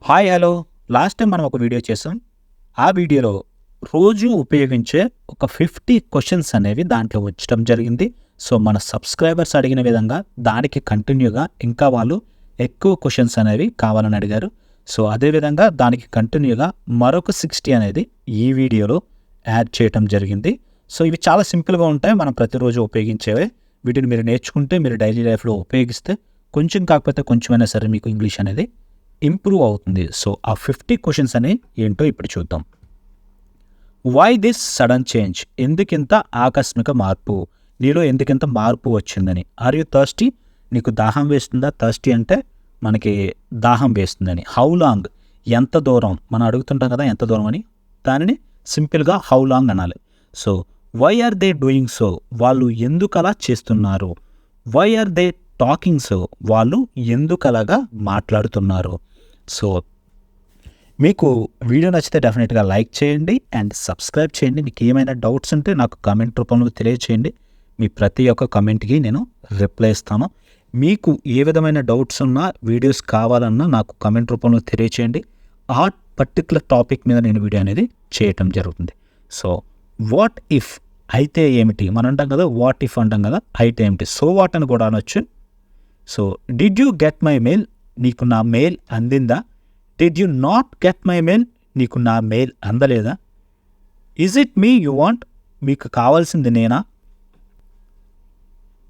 Hi hello. Last time మనం ఒక video చేసాం. ఆ వీడియోలో రోజు ఉపయోగించే ఒక 50 క్వశ్చన్స్ అనేవి దాంట్లో వచ్చడం జరిగింది. సో మన సబ్స్క్రైబర్స్ అడిగిన విధంగా దానికి కంటిన్యూగా ఇంకా వాళ్ళు ఎక్కువ క్వశ్చన్స్ అనేవి కావాలని అడిగారు. సో అదేవిధంగా దానికి కంటిన్యూగా మరొక 60 అనేది ఈ వీడియోలో యాడ్ చేయటం జరిగింది. సో ఇవి చాలా సింపుల్గా ఉంటాయి, మనం ప్రతిరోజు ఉపయోగించేవే. వీటిని మీరు నేర్చుకుంటే మీరు డైలీ లైఫ్లో ఉపయోగిస్తే కొంచెం కాకపోతే కొంచెమైనా సరే మీకు ఇంగ్లీష్ అనేది ఇంప్రూవ్ అవుతుంది. సో ఆ 50 క్వశ్చన్స్ అని ఏంటో ఇప్పుడు చూద్దాం. Why this sudden change? ఎందుకింత ఆకస్మిక మార్పు? నీలో ఎందుకింత మార్పు వచ్చిందని. Are you thirsty? నీకు దాహం వేస్తుందా? థర్స్టీ అంటే మనకి దాహం వేస్తుందని. How long? ఎంత దూరం? మనం అడుగుతుంటాం కదా ఎంత దూరం అని, దానిని సింపుల్గా హౌ లాంగ్ అనాలి. So why are they doing so? వాళ్ళు ఎందుకు అలా చేస్తున్నారు. Why are they talking so? వాళ్ళు ఎందుకు అలాగా మాట్లాడుతున్నారు. సో మీకు వీడియో నచ్చితే డెఫినెట్గా లైక్ చేయండి అండ్ సబ్స్క్రైబ్ చేయండి. మీకు ఏమైనా డౌట్స్ ఉంటే నాకు కామెంట్ రూపంలో తెలియచేయండి. మీ ప్రతి ఒక్క కామెంట్కి నేను రిప్లై ఇస్తాను. మీకు ఏ విధమైన డౌట్స్ ఉన్నా, వీడియోస్ కావాలన్నా నాకు కామెంట్ రూపంలో తెలియచేయండి. ఆ పర్టికులర్ టాపిక్ మీద నేను వీడియో అనేది చేయటం జరుగుతుంది. So what if? అయితే ఏమిటి? మనం అంటాం కదా వాట్ ఇఫ్ అంటాం కదా, అయితే ఏమిటి? సో వాట్ అని కూడా అనొచ్చు. So did you get my mail? నీకు నా మెయిల్ అందిందా? Did you not get my mail? నీకు నా మెయిల్ అందలేదా? Is it me you want? మీకు కావాల్సింది నేనా?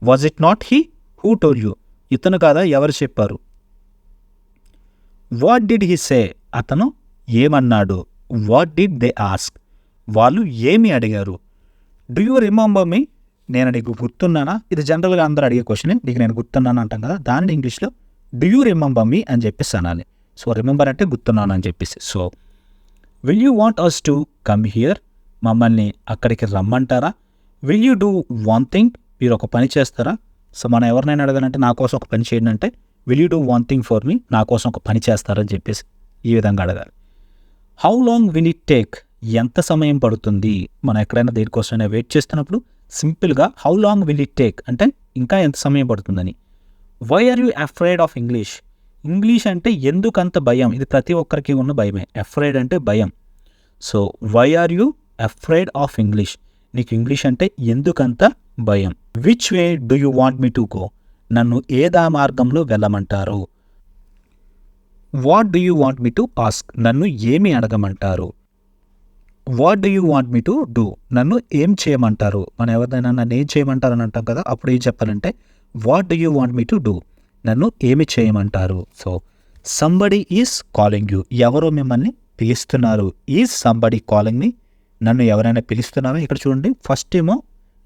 Was it not he? Who told you? ఇతను కాదా? ఎవరు చెప్పారు? What did he say? అతను ఏమన్నాడు? What did they ask? వాళ్ళు ఏమి అడిగారు? Do you remember me? నేను నీకు గుర్తున్నానా? ఇది జనరల్గా అందరూ అడిగే క్వశ్చన్. నీకు నేను గుర్తున్నాను అంటాం కదా, దాన్ని ఇంగ్లీష్లో డూ యూ రిమెంబర్ మీ అని చెప్పేసి అనాలి. సో రిమెంబర్ అంటే గుర్తున్నాను అని చెప్పేసి. So will you want us to come here? మమ్మల్ని అక్కడికి రమ్మంటారా? Will you do one thing? మీరు ఒక పని చేస్తారా? సో మనం ఎవరినైనా అడగాలంటే నా కోసం ఒక పని చేయండి అంటే will you do one thing for me? నా కోసం ఒక పని చేస్తారని చెప్పేసి ఈ విధంగా అడగాలి. How long will it take? ఎంత సమయం పడుతుంది? మనం ఎక్కడైనా దేనికోసమైనా వెయిట్ చేస్తున్నప్పుడు సింపుల్గా how long will it take అంటే ఇంకా ఎంత సమయం పడుతుందని. Why are you afraid of English? English అంటే ఎందుకంత భయం? ఇది ప్రతి ఒక్కరికి ఉన్న భయమే. అఫ్రైడ్ అంటే భయం. So why are you afraid of English? నీకు ఇంగ్లీష్ అంటే ఎందుకంత భయం. Which way do you want me to go? నన్ను ఏదా మార్గంలో వెళ్ళమంటారు? What do you want me to ask? నన్ను ఏమి అడగమంటారు? What do you want me to do? నన్ను ఏం చేయమంటారు? మనం ఎవరినైనా నన్ను ఏం చేయమంటారు అని అంటాం కదా, అప్పుడు ఏం చెప్పాలంటే what do you want me to do? నన్ను ఏమి చేయమంటారు? So somebody is calling you. ఎవరో మిమ్మల్ని పిలుస్తున్నారు. ఈజ్ సంబడి కాలింగ్ మీ? నన్ను ఎవరైనా పిలుస్తున్నారా? ఇక్కడ చూడండి, ఫస్ట్ ఏమో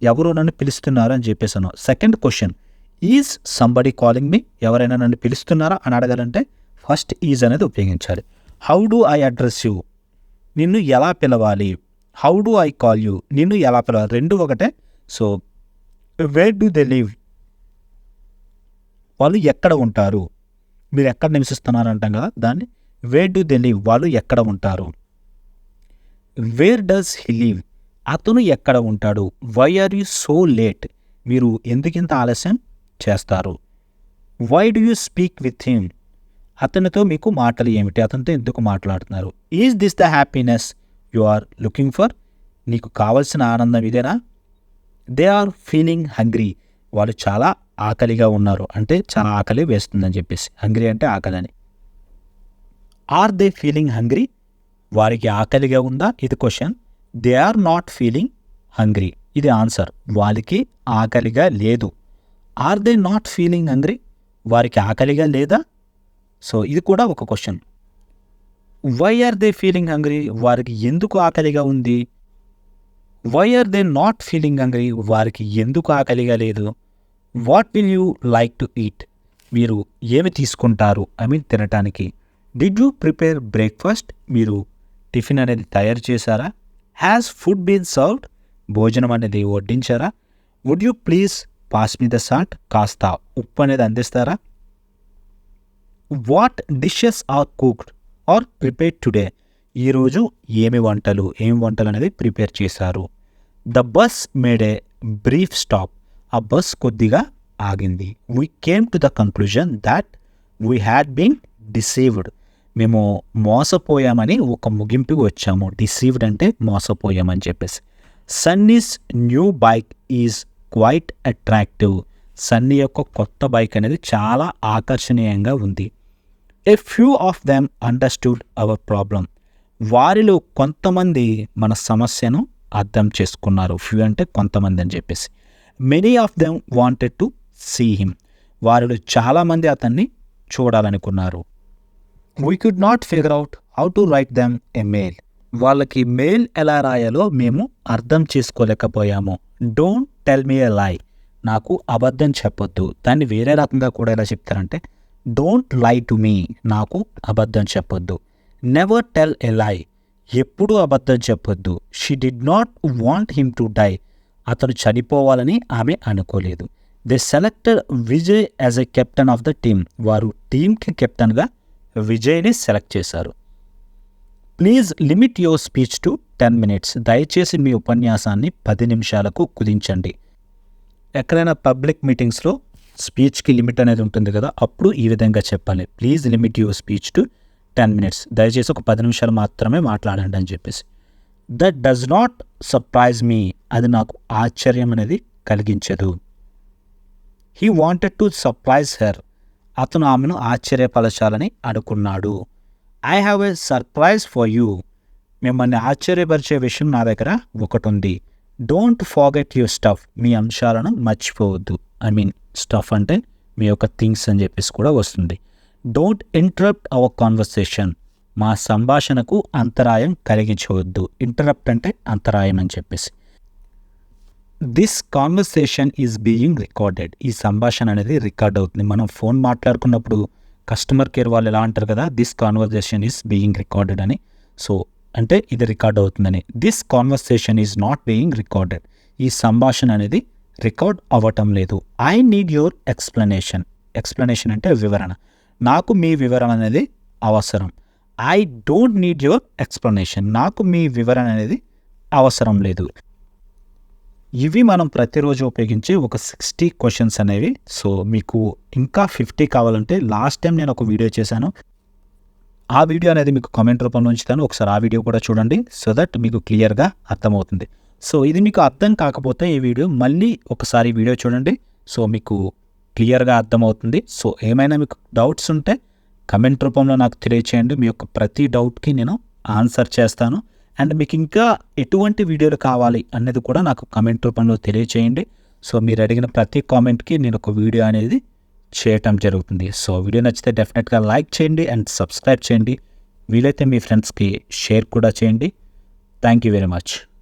ఎవరో నన్ను పిలుస్తున్నారు అని చెప్పేసాను. Second question is somebody calling మీ? ఎవరైనా నన్ను పిలుస్తున్నారా అని అడగాలంటే ఫస్ట్ ఈజ్ అనేది ఉపయోగించాలి. How do I address you? నిన్ను ఎలా పిలవాలి? How do I call you? నిన్ను ఎలా పిలవాలి? రెండు ఒకటే. So where do they live? వాళ్ళు ఎక్కడ ఉంటారు? మీరు ఎక్కడ నివసిస్తున్నారు అంటాం కదా, దాన్ని వేర్ డూ దే లివ్? వాళ్ళు ఎక్కడ ఉంటారు? Where does he live? అతను ఎక్కడ ఉంటాడు? Why are you so late? మీరు ఎందుకింత ఆలస్యం చేస్తారు? Why do you speak with him? అతనితో మీకు మాటలు ఏమిటి? అతనితో ఎందుకు మాట్లాడుతున్నారు? Is this the happiness you are looking for? నీకు కావలసిన ఆనందం ఇదేనా? They are feeling hungry. వాళ్ళు చాలా ఆకలిగా ఉన్నారు అంటే చాలా ఆకలి వేస్తుందని చెప్పేసి. హంగ్రీ అంటే ఆకలి అని. Are they feeling hungry? వారికి ఆకలిగా ఉందా? ఇది question. They are not feeling hungry, ఇది ఆన్సర్. వాళ్ళకి ఆకలిగా లేదు. Are they not feeling hungry? వారికి ఆకలిగా లేదా? సో ఇది కూడా ఒక question. Why are they feeling hungry? వారికి ఎందుకు ఆకలిగా ఉంది? Why are they not feeling hungry? వారికి ఎందుకు ఆకలిగా లేదు? What will you like to eat? మీరు ఏమి తీసుకుంటారు? తినటానికి. Did you prepare breakfast? మీరు టిఫిన్ అనేది తయారు చేశారా? Has food been served? భోజనం అనేది వడ్డించారా? Would you please pass me the salt? కాస్త ఉప్పు అనేది అందిస్తారా? What dishes are cooked or prepared today? ఈరోజు ఏమి వంటలు అనేది ప్రిపేర్ చేశారు? The bus made a brief stop. ఆ బస్ కొద్దిగా ఆగింది. We came to the conclusion that we had been deceived. మేము మోసపోయామని ఒక ముగింపుకి వచ్చాము. డిసీవ్డ్ అంటే మోసపోయామని చెప్పేసి. Sunny's new bike is quite attractive. Sunny యొక్క కొత్త బైక్ అనేది చాలా ఆకర్షణీయంగా ఉంది. A few of them understood our problem. వారిలో కొంతమంది మన సమస్యను అర్థం చేసుకున్నారు. ఫ్యూ అంటే కొంతమంది అని చెప్పేసి. Many of them wanted to see him. వారిలో చాలామంది అతన్ని చూడాలనుకున్నారు. We could not figure out how to write them a mail. వాళ్ళకి మెయిల్ ఎలా రాయాలో మేము అర్థం చేసుకోలేకపోయాము. డోంట్ టెల్ మీ ఎ లై. నాకు అబద్ధం చెప్పొద్దు. దాన్ని వేరే రకంగా కూడా ఎలా చెప్తారంటే డోంట్ లై టు మీ. నాకు అబద్ధం చెప్పొద్దు. నెవర్ టెల్ ఎ లై. ఎప్పుడూ అబద్ధం చెప్పొద్దు. She did not want him to die. అతను చనిపోవాలని ఆమె అనుకోలేదు. They selected Vijay as a captain of the team. వారు టీంకి కెప్టెన్గా విజయ్ని సెలెక్ట్ చేశారు. Please limit your speech to 10 minutes. దయచేసి మీ ఉపన్యాసాన్ని 10 నిమిషాలకు కుదించండి. ఎక్కడైనా పబ్లిక్ మీటింగ్స్లో స్పీచ్కి లిమిట్ అనేది ఉంటుంది కదా, అప్పుడు ఈ విధంగా చెప్పాలి. Please limit your speech to 10 minutes. దయచేసి ఒక 10 నిమిషాలు మాత్రమే మాట్లాడండి అని చెప్పేసి. That does not surprise me. అది నాకు ఆశ్చర్యం అనేది కలిగించదు. He wanted to surprise her. అతను ఆమెను ఆశ్చర్యపరచాలని అనుకున్నాడు. I have a surprise for you. మిమ్మల్ని ఆశ్చర్యపరిచే విషయం నా దగ్గర ఒకటి ఉంది. Don't forget your stuff. మీ అంశాలను మర్చిపోవద్దు. స్టఫ్ అంటే మీ యొక్క థింగ్స్ అని చెప్పేసి కూడా వస్తుంది. Don't interrupt our conversation. మా సంభాషణకు అంతరాయం కలిగించవద్దు. ఇంటరప్ట్ అంటే అంతరాయం అని చెప్పేసి. This conversation is being recorded. ఈ సంభాషణ అనేది రికార్డ్ అవుతుంది. మనం ఫోన్ మాట్లాడుకున్నప్పుడు కస్టమర్ కేర్ వాళ్ళు ఎలా అంటారు కదా, this conversation is being recorded అని. సో అంటే ఇది రికార్డ్ అవుతుందని. This conversation is not being recorded. ఈ సంభాషణ అనేది రికార్డ్ అవ్వటం లేదు. I need your explanation. Explanation అంటే వివరణ. నాకు మీ వివరణ అనేది అవసరం. I don't need your explanation. నాకు మీ వివరణ అనేది అవసరం లేదు. ఇవి మనం ప్రతిరోజు ఉపయోగించే ఒక 60 క్వశ్చన్స్ అనేవి. సో మీకు ఇంకా 50 కావాలంటే లాస్ట్ టైం నేను ఒక వీడియో చేశాను. ఆ వీడియో అనేది మీకు కామెంట్ రూపంలో ఉంచుతాను. ఒకసారి ఆ వీడియో కూడా చూడండి. సో దట్ మీకు క్లియర్గా అర్థమవుతుంది. సో ఇది మీకు అర్థం కాకపోతే ఈ వీడియో మళ్ళీ ఒకసారి వీడియో చూడండి. సో మీకు క్లియర్గా అర్థమవుతుంది. సో ఏమైనా మీకు డౌట్స్ ఉంటే కమెంట్ రూపంలో నాకు తెలియచేయండి. మీ యొక్క ప్రతి డౌట్కి నేను ఆన్సర్ చేస్తాను. అండ్ మీకు ఇంకా ఎటువంటి వీడియోలు కావాలి అనేది కూడా నాకు కమెంట్ రూపంలో తెలియచేయండి. సో మీరు అడిగిన ప్రతి కామెంట్కి నేను ఒక వీడియో అనేది చేయటం జరుగుతుంది. సో వీడియో నచ్చితే డెఫినెట్గా లైక్ చేయండి అండ్ సబ్స్క్రైబ్ చేయండి. వీలైతే మీ ఫ్రెండ్స్కి షేర్ కూడా చేయండి. Thank you very much.